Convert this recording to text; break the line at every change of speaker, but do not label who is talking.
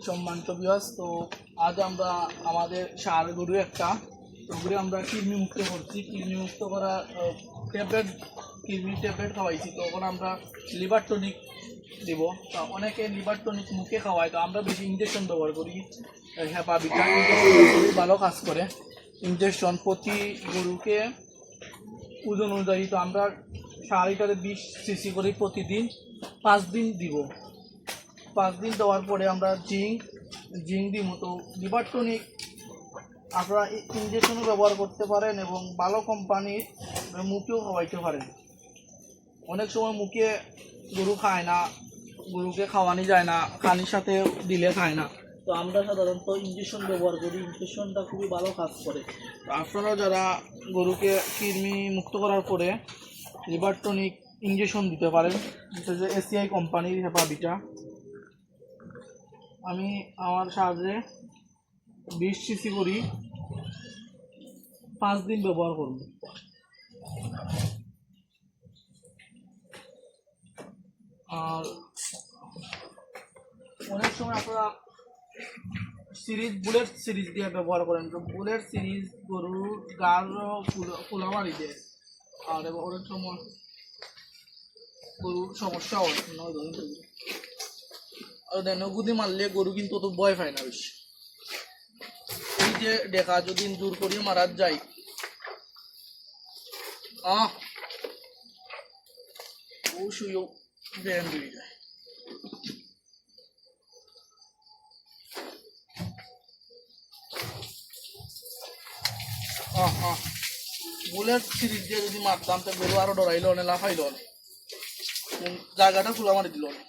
সম্মানিত ভিউয়ার্স, তো আজ আমরা আমাদের ষাঁড় গরু একটা গরু আমরা কৃমি মুক্ত করছি। কৃমি মুক্ত করা ট্যাবলেট, কৃমি ট্যাবলেট খাওয়াইছি। তো এখন আমরা লিভার টনিক দেব। তো অনেকে লিভার টনিক মুখে খাওয়ায়, তো আমরা বেশি ইঞ্জেকশন ব্যবহার করি। হেপাবিটা খুবই ভালো কাজ করে। ইঞ্জেকশন প্রতি গরুকে ওজন অনুযায়ী, তো আমরা ষাঁড় লিটারে 20 সিসি করে প্রতিদিন 5 দিন দিব। 5 দিন দেওয়ার পরে আমরা জিঙ্ক দিব। তো লিভার টনিক আপনারা ইঞ্জেকশনও ব্যবহার করতে পারেন এবং ভালো কোম্পানির মুখেও খাওয়াইতে পারেন। অনেক সময় মুখে গরু খায় না, গরুকে খাওয়ানো যায় না, পানির সাথে দিলে খায় না। তো আমরা সাধারণত ইঞ্জেকশন ব্যবহার করি। ইঞ্জেকশনটা খুবই ভালো কাজ করে। তো আপনারা যারা গরুকে কৃমি মুক্ত করার পরে লিভার টনিক ইঞ্জেকশন দিতে পারেন, যে এসিআই কোম্পানির হেপাবিটা। আমি আমার সাহায্যে 20 সিসি করি 5 দিন ব্যবহার করব। আর অনেক সময় আপনারা বুলেট সিরিজ দিয়ে ব্যবহার করেন। তো বুলেট সিরিজ গরুর গাঢ় ফুলা মারি দেয়, আর অনেক সময় গরুর সমস্যা হয়। আর দেন গুদি মারলে গরু কিন্তু অত ভয় পায় না বেশি। এই যে দেখা যদি দূর করিয়ে মারা যায়, অবশ্যই ব্যায়াম বেড়ে যায়। বুলেট সিরিজ দিয়ে যদি মারতাম, তো গরু আরো ডরাইলো অনেক লাফাইলো অনেক, জায়গাটা খোলা মারি দিল অনেক।